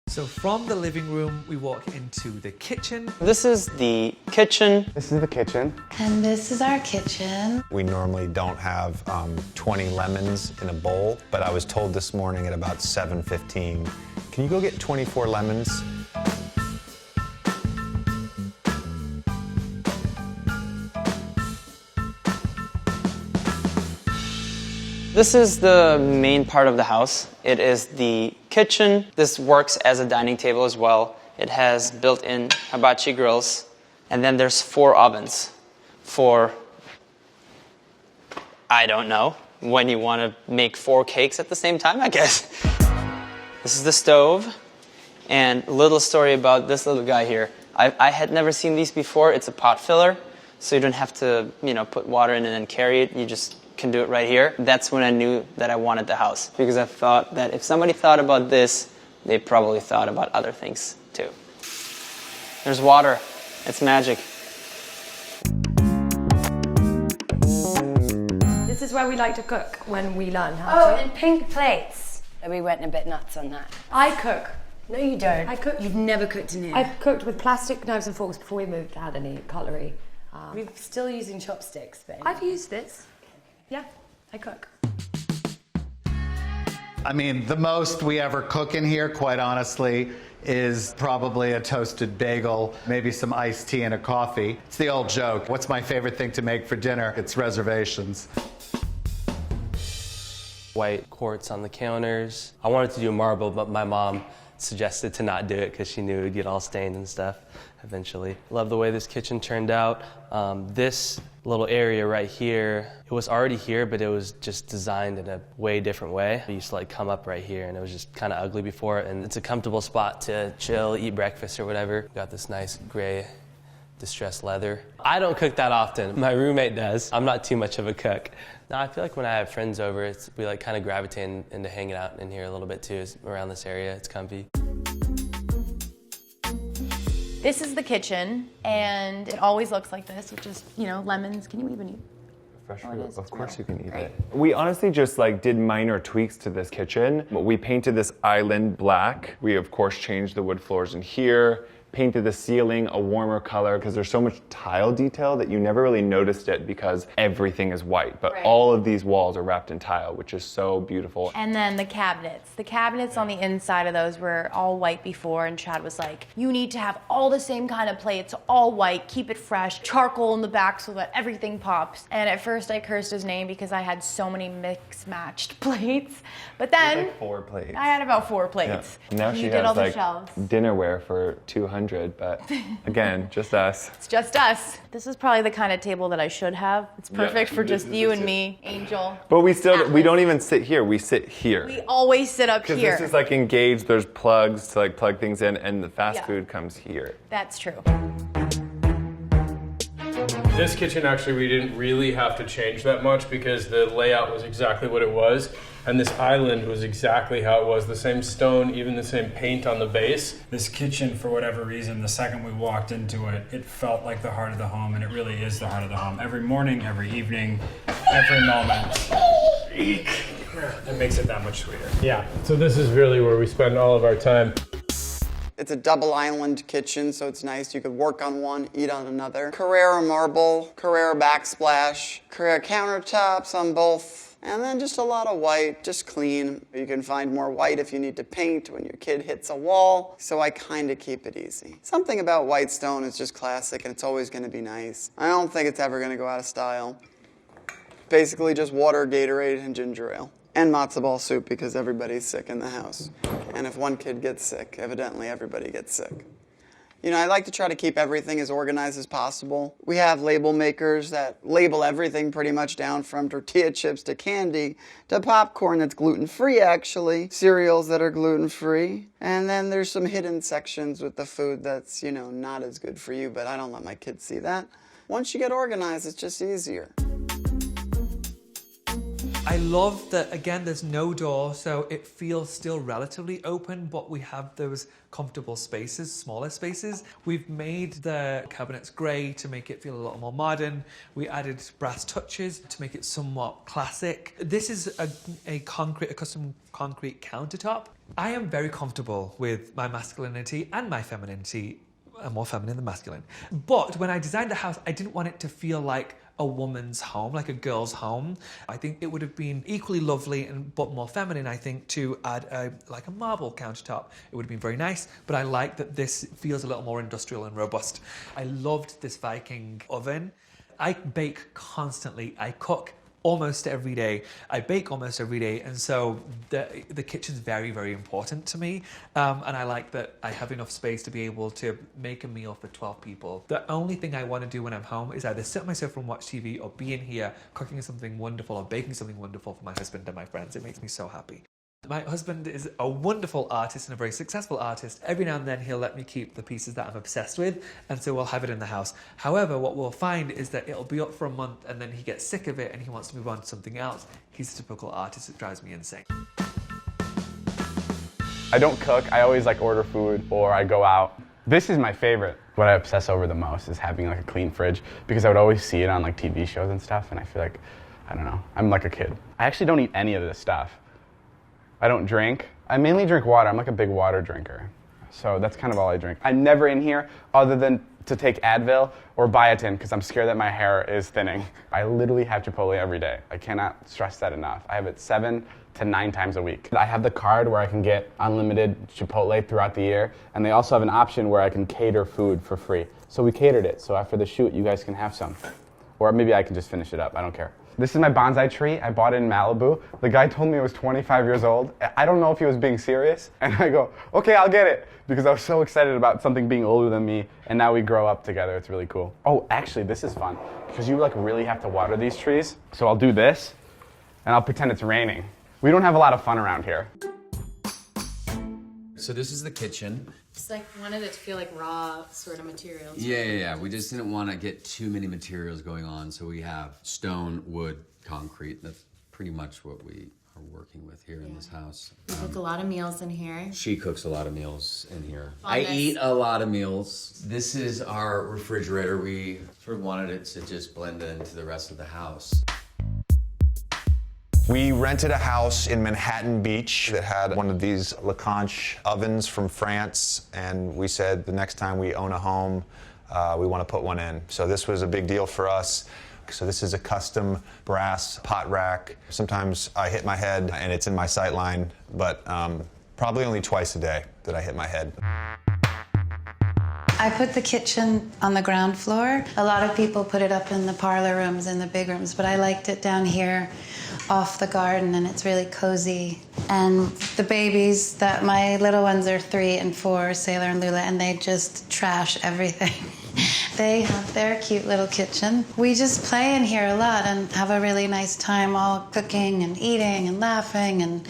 So from the living room, we walk into the kitchen. This is the kitchen. This is the kitchen. And this is our kitchen. We normally don't have 20 lemons in a bowl, but I was told this morning at about 7:15, can you go get 24 lemons? This is the main part of the house. It is the kitchen. This works as a dining table as well. It has built-in hibachi grills. And then there's 4 ovens for, I don't know, when you want to make 4 cakes at the same time, I guess. This is the stove. And a little story about this little guy here. I had never seen these before. It's a pot filler, so you don't have to, put water in it and carry it. You just can do it right here. That's when I knew that I wanted the house, because I thought that if somebody thought about this, they probably thought about other things too. There's water. It's magic. This is where we like to cook when we learn how Oh, to. and pink plates. We went a bit nuts on that. I cook. No, you don't. I cook. You've never cooked in here. I've cooked with plastic knives and forks before we moved to had any cutlery. We're still using chopsticks, but I've used this. Yeah, I cook. I mean, the most we ever cook in here, quite honestly, is probably a toasted bagel, maybe some iced tea and a coffee. It's the old joke. What's my favorite thing to make for dinner? It's reservations. White quartz on the counters. I wanted to do marble, but my mom suggested to not do it because she knew it would get all stained and stuff eventually. Love the way this kitchen turned out. This little area right here, it was already here, but it was just designed in a way different way. I used to come up right here, and it was just kind of ugly before, and it's a comfortable spot to chill, eat breakfast or whatever. Got this nice gray distressed leather. I don't cook that often. My roommate does. I'm not too much of a cook. No, I feel like when I have friends over, we kind of gravitate into hanging out in here a little bit too, around this area. It's comfy. This is the kitchen, and it always looks like this, with just, lemons. Can you even eat? Fresh Oh, it fruit, is. of course you can eat Great. it. We honestly just did minor tweaks to this kitchen. We painted this island black. We of course changed the wood floors in here, painted the ceiling a warmer color because there's so much tile detail that you never really noticed it because everything is white. But Right. all of these walls are wrapped in tile, which is so beautiful. And then the cabinets. The cabinets on the inside of those were all white before, and Chad was like, you need to have all the same kind of plates, all white, keep it fresh, charcoal in the back so that everything pops. And at first I cursed his name because I had so many mix-matched plates. But then 4 plates. I had about 4 Yeah. plates. Now You she did all has the shelves. dinnerware for 200, but again, just us. It's just us. This is probably the kind of table that I should have. It's perfect for just you and me, Angel. But we Atlas. don't even sit here, we sit here. We always sit up Because here. this is engaged, there's plugs to plug things in, and the fast Yeah. food comes here. That's true. This kitchen, actually, we didn't really have to change that much because the layout was exactly what it was. And this island was exactly how it was. The same stone, even the same paint on the base. This kitchen, for whatever reason, the second we walked into it, it felt like the heart of the home, and it really is the heart of the home. Every morning, every evening, every moment. Eek. It makes it that much sweeter. Yeah, so this is really where we spend all of our time. It's a double island kitchen, so it's nice. You could work on one, eat on another. Carrara marble, Carrara backsplash, Carrara countertops on both, and then just a lot of white, just clean. You can find more white if you need to paint when your kid hits a wall, so I kind of keep it easy. Something about white stone is just classic, and it's always going to be nice. I don't think it's ever going to go out of style. Basically just water, Gatorade, and ginger ale. And matzo ball soup because everybody's sick in the house. And if one kid gets sick, evidently everybody gets sick. I like to try to keep everything as organized as possible. We have label makers that label everything pretty much down from tortilla chips to candy to popcorn that's gluten-free actually, cereals that are gluten-free. And then there's some hidden sections with the food that's, not as good for you, but I don't let my kids see that. Once you get organized, it's just easier. I love that, again, there's no door, so it feels still relatively open, but we have those comfortable spaces, smaller spaces. We've made the cabinets grey to make it feel a little more modern. We added brass touches to make it somewhat classic. This is a custom concrete countertop. I am very comfortable with my masculinity and my femininity. I'm more feminine than masculine. But when I designed the house, I didn't want it to feel like a woman's home, like a girl's home. I think it would have been equally lovely but more feminine, I think, to add like a marble countertop. It would have been very nice, but I like that this feels a little more industrial and robust. I loved this Viking oven. I bake constantly. I cook almost every day. I bake almost every day, and so the kitchen's very, very important to me. And I like that I have enough space to be able to make a meal for 12 people. The only thing I want to do when I'm home is either sit on my sofa and watch TV or be in here cooking something wonderful or baking something wonderful for my husband and my friends. It makes me so happy. My husband is a wonderful artist and a very successful artist. Every now and then he'll let me keep the pieces that I'm obsessed with, and so we'll have it in the house. However, what we'll find is that it'll be up for a month and then he gets sick of it and he wants to move on to something else. He's a typical artist. It drives me insane. I don't cook. I always like order food or I go out. This is my favorite. What I obsess over the most is having like a clean fridge, because I would always see it on like TV shows and stuff, and I feel like, I don't know, I'm like a kid. I actually don't eat any of this stuff. I don't drink. I mainly drink water. I'm like a big water drinker. So that's kind of all I drink. I'm never in here other than to take Advil or biotin because I'm scared that my hair is thinning. I literally have Chipotle every day. I cannot stress that enough. I have it 7 to 9 times a week. I have the card where I can get unlimited Chipotle throughout the year, and they also have an option where I can cater food for free. So we catered it, so after the shoot, you guys can have some. Or maybe I can just finish it up, I don't care. This is my bonsai tree. I bought it in Malibu. The guy told me it was 25 years old. I don't know if he was being serious. And I go, okay, I'll get it. Because I was so excited about something being older than me. And now we grow up together. It's really cool. Oh, actually, this is fun. Because you like really have to water these trees. So I'll do this, and I'll pretend it's raining. We don't have a lot of fun around here. So this is the kitchen. Just like wanted it to feel like raw sort of materials. Yeah. We just didn't want to get too many materials going on, so we have stone, wood, concrete. That's pretty much what we are working with here in this house. We cook a lot of meals in here. She cooks a lot of meals in here. I eat a lot of meals. This is our refrigerator. We sort of wanted it to just blend into the rest of the house. We rented a house in Manhattan Beach that had one of these Leconche ovens from France, and we said the next time we own a home, we want to put one in. So this was a big deal for us. So this is a custom brass pot rack. Sometimes I hit my head and it's in my sight line, but probably only twice a day that I hit my head. I put the kitchen on the ground floor. A lot of people put it up in the parlor rooms and the big rooms, but I liked it down here off the garden, and it's really cozy. And the babies, my little ones are 3 and 4, Sailor and Lula, and they just trash everything. They have their cute little kitchen. We just play in here a lot and have a really nice time all cooking and eating and laughing, and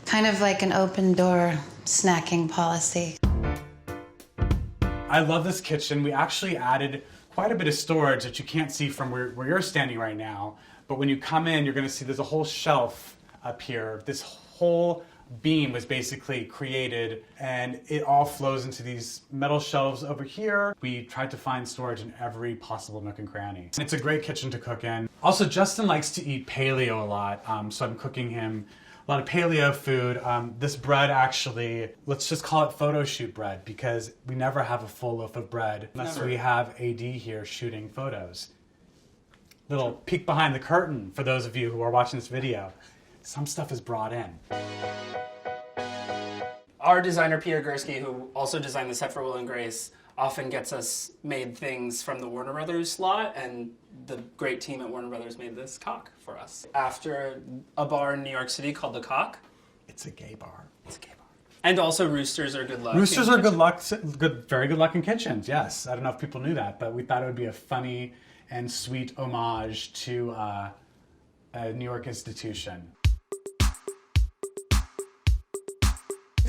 kind of like an open door snacking policy. I love this kitchen. We actually added quite a bit of storage that you can't see from where you're standing right now. But when you come in, you're going to see there's a whole shelf up here. This whole beam was basically created, and it all flows into these metal shelves over here. We tried to find storage in every possible nook and cranny. It's a great kitchen to cook in. Also, Justin likes to eat paleo a lot, so I'm cooking him a lot of paleo food. This bread actually, let's just call it photo shoot bread, because we never have a full loaf of bread unless we have AD here shooting photos. Little peek behind the curtain for those of you who are watching this video. Some stuff is brought in. Our designer, Peter Gursky, who also designed the set for Will and Grace, often gets us made things from the Warner Brothers lot, and the great team at Warner Brothers made this cock for us. After a bar in New York City called The Cock. It's a gay bar. It's a gay bar. And also roosters are good luck. Roosters are good luck, very good luck in kitchens, yes. I don't know if people knew that, but we thought it would be a funny and sweet homage to a New York institution.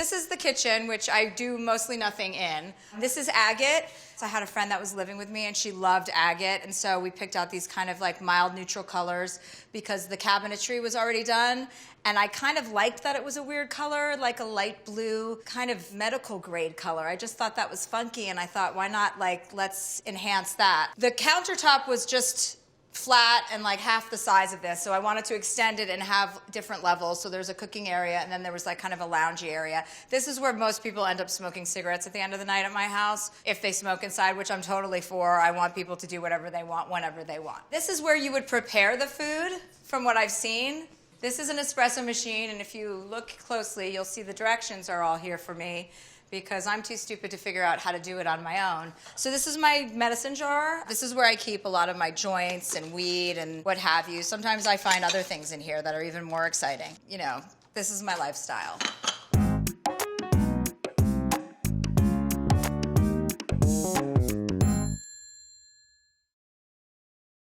This is the kitchen, which I do mostly nothing in. This is agate. So I had a friend that was living with me and she loved agate, and so we picked out these kind of like mild neutral colors because the cabinetry was already done, and I kind of liked that it was a weird color, like a light blue, kind of medical grade color. I just thought that was funky, and I thought, why not, like, let's enhance that. The countertop was just flat and like half the size of this, so I wanted to extend it and have different levels. So there's a cooking area, and then there was like kind of a loungy area. This is where most people end up smoking cigarettes at the end of the night at my house, if they smoke inside, which I'm totally for. I want people to do whatever they want, whenever they want. This is where you would prepare the food, from what I've seen. This is an espresso machine, and if you look closely, you'll see the directions are all here for me, because I'm too stupid to figure out how to do it on my own. So this is my medicine jar. This is where I keep a lot of my joints and weed and what have you. Sometimes I find other things in here that are even more exciting. You know, this is my lifestyle.